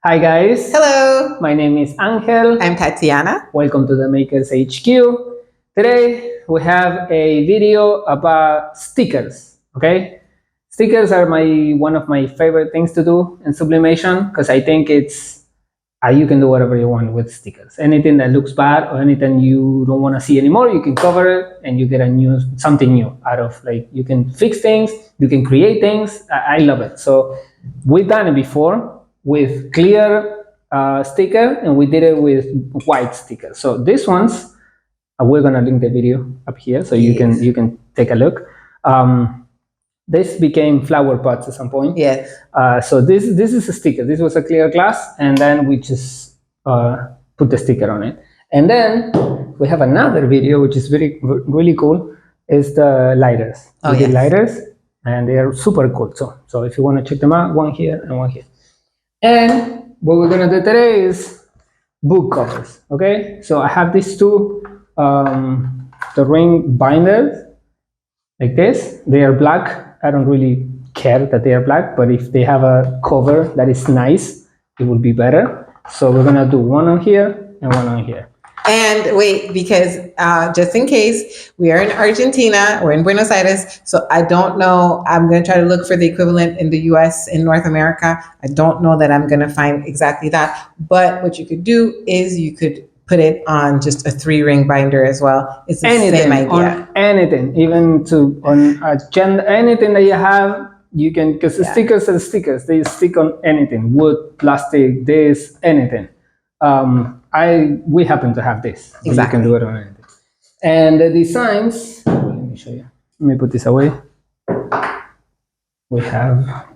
Hi guys, Hello, my name is Angel. I'm Tatiana. Welcome to the Makers HQ. Today we have a video about stickers. Okay, stickers are one of my favorite things to do in Sublimation because I think it's you can do whatever you want with stickers. Anything that looks bad or anything you don't want to see anymore, you can cover it and you get something new out of, like, you can fix things, you can create things. I love it. So we've done it before with clear sticker, and we did it with white sticker. So these ones, we're gonna link the video up here so you can take a look. This became flower pots at some point. Yes. So this is a sticker. This was a clear glass, and then we just put the sticker on it. And then we have another video which is really cool. Is the lighters. Oh, we did yes. lighters, and they are super cool. So if you want to check them out, one here and one here. And what we're gonna do today is book covers. Okay, so I have these two the ring binders like this. They are black. I don't really care that they are black, but if they have a cover that is nice, it will be better. So we're gonna do one on here and one on here. And wait, because just in case, we are in Argentina, we're in Buenos Aires, so I don't know. I'm going to try to look for the equivalent in the US, in North America. I don't know that I'm going to find exactly that. But what you could do is you could put it on just a 3-ring binder as well. It's the same idea. On anything, even to on agenda, anything that you have, you can, because the stickers are stickers. They stick on anything: wood, plastic, this, anything. We happen to have this. So Exactly. you can do it on anything. And the designs. Let me show you. Let me put this away. We have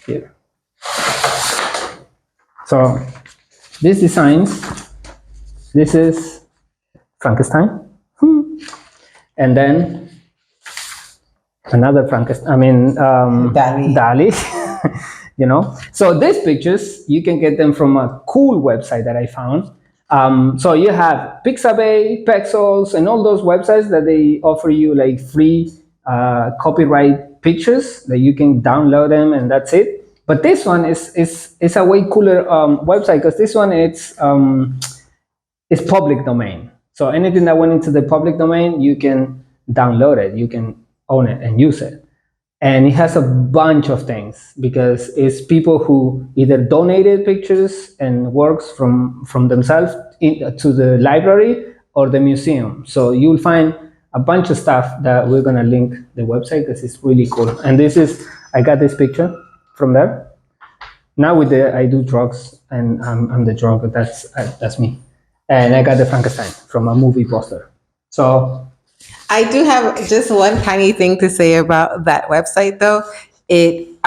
here. So these designs. This is Frankenstein. And then another Frankenstein. I mean, Dali. You know. So these pictures, you can get them from a cool website that I found. So you have Pixabay, Pexels, and all those websites that they offer you like free copyright pictures that you can download them, and that's it. But this one is a way cooler website, because this one it's public domain. So anything that went into the public domain, you can download it, you can own it and use it. And it has a bunch of things, because it's people who either donated pictures and works from themselves to the library or the museum. So you'll find a bunch of stuff that we're gonna link the website, because it's really cool. And I got this picture from there. Now I do drugs, and I'm the drug, but that's me. And I got the Frankenstein from a movie poster. So I do have just one tiny thing to say about that website, though. It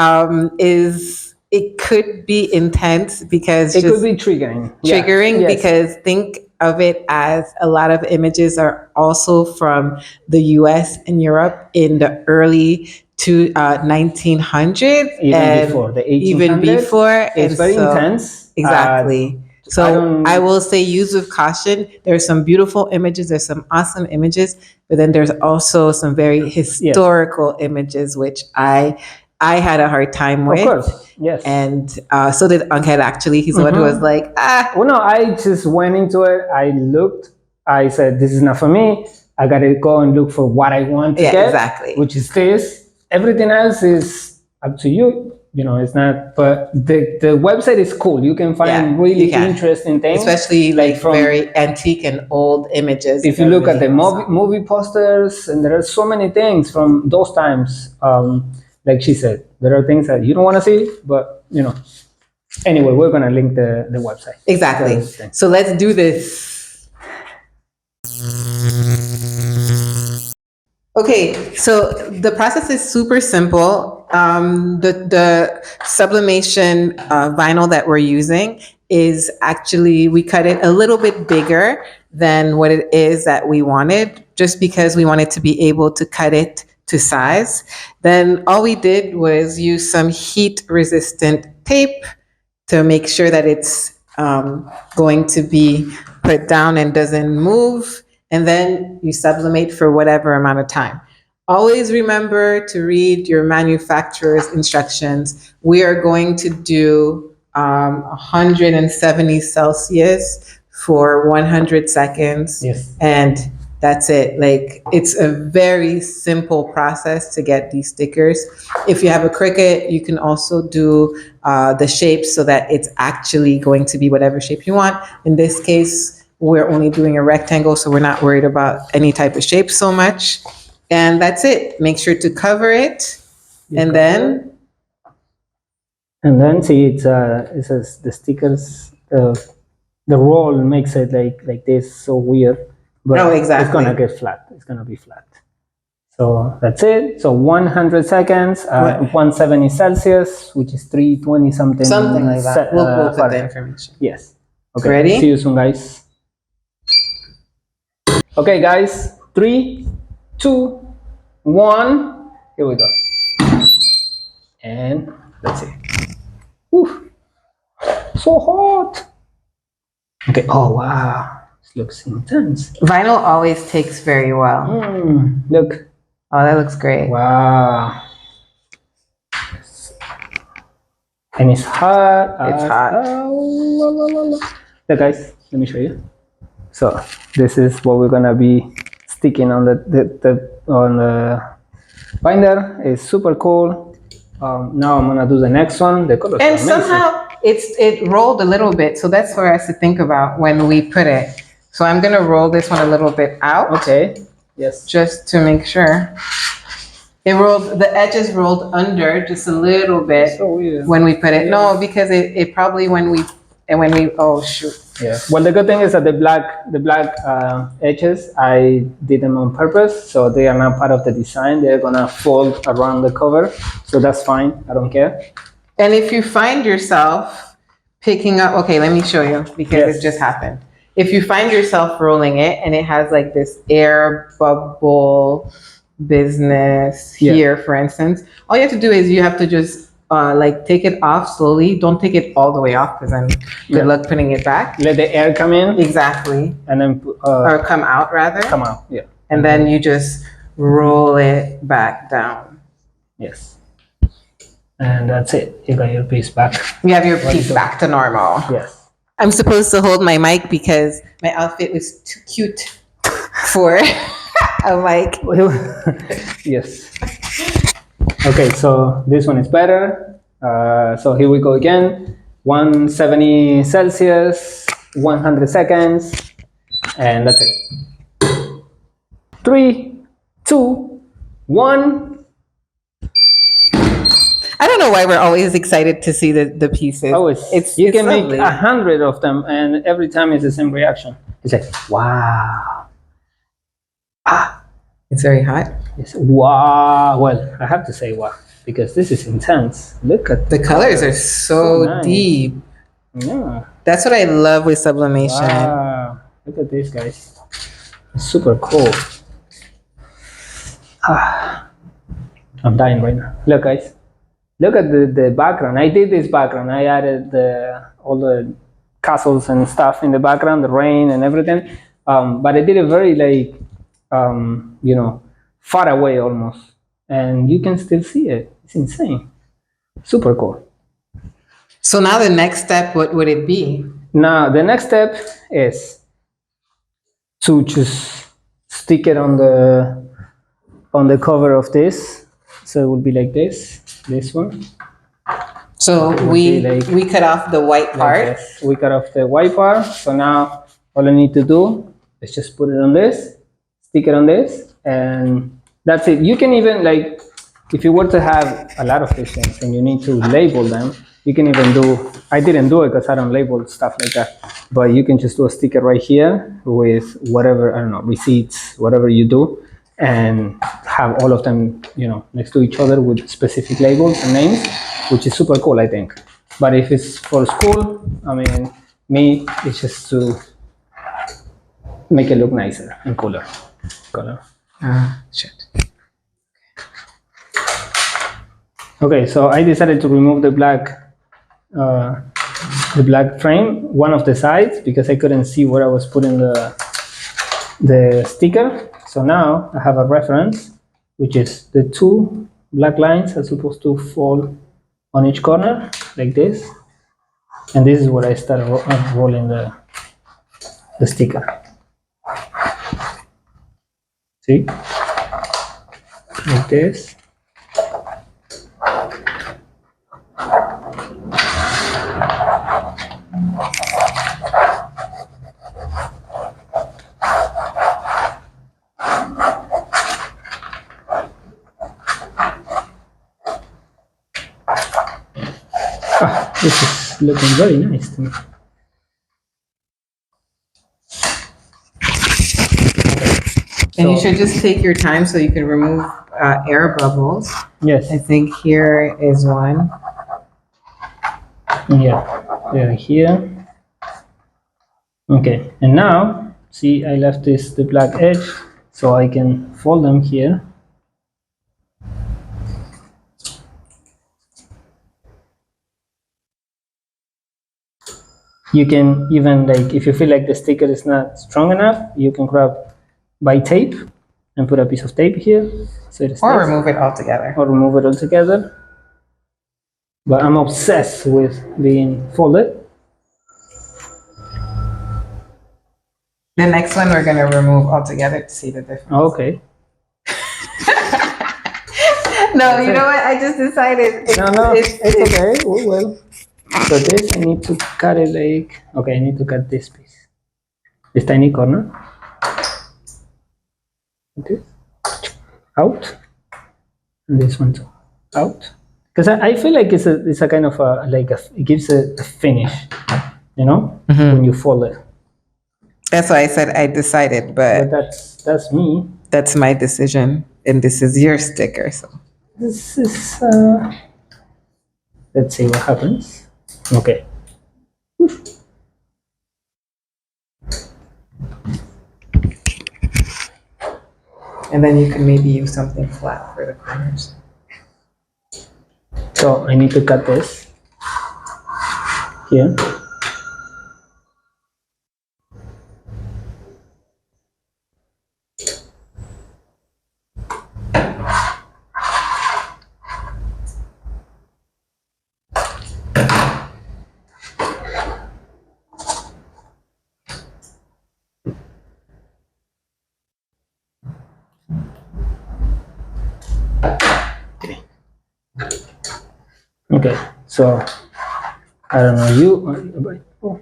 could be intense, because it could be triggering. Yes. Because think of it as a lot of images are also from the US and Europe in the early 1900s, even before the 1800s. Even before. It's very intense. Exactly. So I will say use with caution. There's some beautiful images, there's some awesome images, but then there's also some very historical images, which I had a hard time with. Of course, yes. And so did Angel, actually. He's the one who was like, Well, no, I just went into it. I looked. I said, this is not for me. I got to go and look for what I want to get. Exactly. Which is this. Everything else is up to you. You know, it's not, but the website is cool. You can find really interesting things. Especially like from very antique and old images. If you look at the movie posters, and there are so many things from those times. Like she said, there are things that you don't want to see, but you know. Anyway, we're gonna link the website. Exactly. So let's do this. Okay, so the process is super simple. The sublimation vinyl that we're using is actually, we cut it a little bit bigger than what it is that we wanted, just because we wanted to be able to cut it to size. Then all we did was use some heat resistant tape to make sure that it's going to be put down and doesn't move. And then you sublimate for whatever amount of time. Always remember to read your manufacturer's instructions. We are going to do 170 Celsius for 100 seconds. Yes. And that's it. Like, it's a very simple process to get these stickers. If you have a Cricut, you can also do the shapes so that it's actually going to be whatever shape you want. In this case, we're only doing a rectangle, so we're not worried about any type of shape so much. And that's it. Make sure to cover it. And then see, it says the stickers, the roll makes it like this, so weird. But Oh, exactly. it's gonna get flat. It's gonna be flat. So that's it. So 100 seconds, 170 Celsius, which is 320 something. Something like that. We'll put the information. Yes. Okay. Ready? See you soon, guys. Okay, guys. 3, 2, 1. Here we go. And let's see. Whew. So hot. Okay. Oh wow. This looks intense. Vinyl always takes very well. Look. Oh, that looks great. Wow. And it's hot. It's hot. Look, guys, let me show you. So this is what we're gonna be sticking on the binder. It's super cool. Now I'm gonna do the next one. The colors And are amazing. somehow it rolled a little bit, so that's for us to think about when we put it. So I'm gonna roll this one a little bit out. Okay. Yes. Just to make sure. It rolled, the edges rolled under just a little bit So weird. when we put it. No, because it probably when we, oh shoot. Yeah. Well, the good thing is that the black edges, I did them on purpose, so they are not part of the design. They're gonna fold around the cover, so that's fine. I don't care. And if you find yourself picking up, okay, let me show you because Yes. it just happened. If you find yourself rolling it and it has like this air bubble business here, for instance, all you have to do is you have to just like take it off slowly. Don't take it all the way off because then good luck putting it back. Let the air come in. Exactly. And then Or come out rather. come out. Yeah. And then you just roll it back down. Yes. And that's it. You got your piece back. You have your piece back to normal. Yes. I'm supposed to hold my mic because my outfit was too cute for a mic. Yes. Okay, so this one is better. So here we go again. 170 Celsius, 100 seconds, and that's it. 3, 2, 1. I don't know why we're always excited to see the pieces. Oh, you can make lovely. 100 of them, and every time it's the same reaction. It's like, wow. It's very hot. It's, wow. Well, I have to say wow, because this is intense. Look at The colors are so nice. deep. Yeah. That's what I love with sublimation. Wow. Look at this, guys. It's super cool. I'm dying right now. Look, guys. Look at the background. I did this background. I added all the castles and stuff in the background, the rain and everything. But I did it very like, far away almost. And you can still see it. It's insane. Super cool. So now the next step, what would it be? Now the next step is to just stick it on the cover of this. So it will be like this one. So we cut off the white part. Like this. We cut off the white part. So now all I need to do is just put it on this, stick it on this, and that's it. You can even, like, if you were to have a lot of these things and you need to label them, you can even do, I didn't do it because I don't label stuff like that, but you can just do a sticker right here with whatever, I don't know, receipts, whatever you do, and have all of them, next to each other with specific labels and names, which is super cool, I think. But if it's for school, I mean, me, it's just to make it look nicer and cooler. Shit. Okay, so I decided to remove the black frame, one of the sides, because I couldn't see where I was putting the sticker. So now I have a reference, which is the two black lines are supposed to fall on each corner like this. And this is where I start rolling the sticker. See? Like this. This is looking very nice to me. And you should just take your time so you can remove air bubbles. Yes. I think here is one. Yeah, they're here. Okay, and now, see, I left the black edge, so I can fold them here. You can even, like, if you feel like the sticker is not strong enough, you can grab by tape and put a piece of tape here. So it Or remove it altogether. Or remove it altogether. But I'm obsessed with being folded. The next one we're going to remove altogether to see the difference. Okay. No, you know what? I just decided. No, it's okay. We will. So this, I need to cut it like, okay, I need to cut this piece. This tiny corner. This. Out. And this one too. Out. Because I feel like it's a kind of it gives a finish, you know, when you fold it. That's why I said I decided, but that's me. That's my decision, and this is your sticker. So this is. Let's see what happens. Okay. And then you can maybe use something flat for the corners. So I need to cut this here. Okay, so I don't know you. Oh.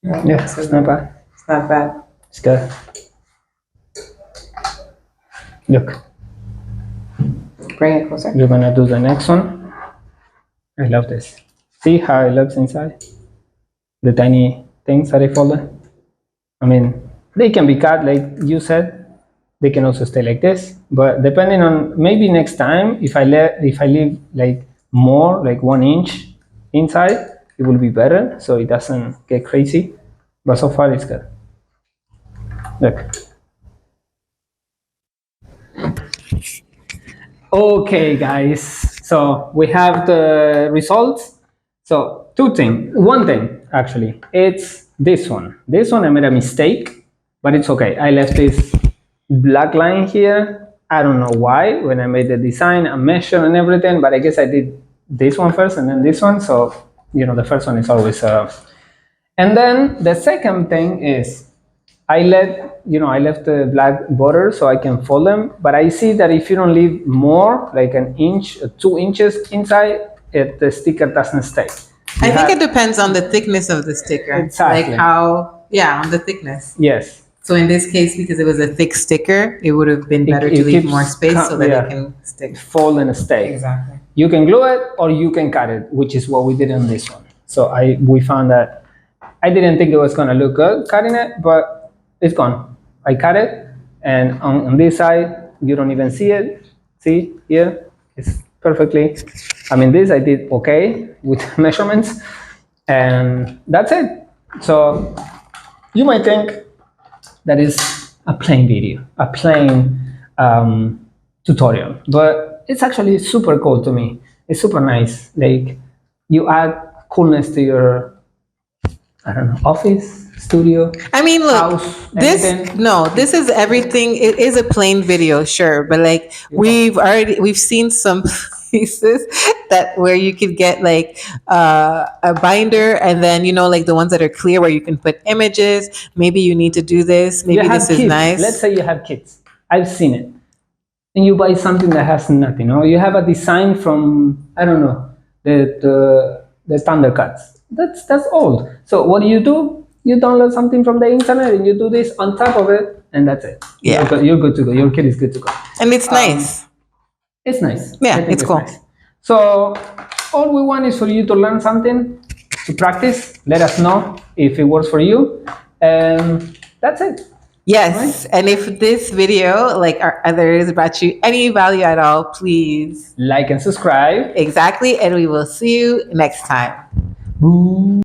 Yeah, it's not bad. It's not bad. It's good. Look. Bring it closer. We're gonna do the next one. I love this. See how it looks inside? The tiny things that I folded. I mean, they can be cut like you said. They can also stay like this, but depending on, maybe next time, if I leave like more, like 1 inch inside, it will be better, so it doesn't get crazy. But so far it's good. Look. Okay, guys. So we have the results. So one thing actually, it's this one. This one I made a mistake, but it's okay. I left this black line here. I don't know why. When I made the design, I measured and everything, but I guess I did this one first and then this one. So, you know, the first one is always. And then the second thing is, I left the black border so I can fold them. But I see that if you don't leave more, like an inch, 2 inches inside, the sticker doesn't stay. I think it depends on the thickness of the sticker. Exactly. Like how, on the thickness. Yes. So in this case, because it was a thick sticker, it would have been better to leave more space so that it can stick. Fold and stay. Exactly. You can glue it or you can cut it, which is what we did on this one. So we found that I didn't think it was gonna look good cutting it, but it's gone. I cut it, and on this side, you don't even see it. See here, it's perfectly. I mean, this I did okay with measurements, and that's it. So you might think that is a plain video, a plain tutorial, but it's actually super cool to me. It's super nice. Like, you add coolness to I don't know, office, studio, I mean, look, house, anything. this is everything. It is a plain video, sure, but like we've seen some places that where you could get like a binder, and then like the ones that are clear where you can put images. Maybe you need to do this. You Maybe have this is kids. Let's nice. say you have kids. I've seen it. And you buy something that has nothing, or you have a design from, I don't know, the standard cuts. That's old. So what do? You download something from the internet and you do this on top of it, and that's it. Yeah, You're good to go. Your kid is good to go. and it's Um, nice. it's nice. I Yeah, think it's it's cool. nice. So all we want is for you to learn something, to practice. Let us know if it works for you, and that's it. Yes, and if this video, like our others, brought you any value at all, please Like and subscribe. exactly, and we will see you next time. Boo.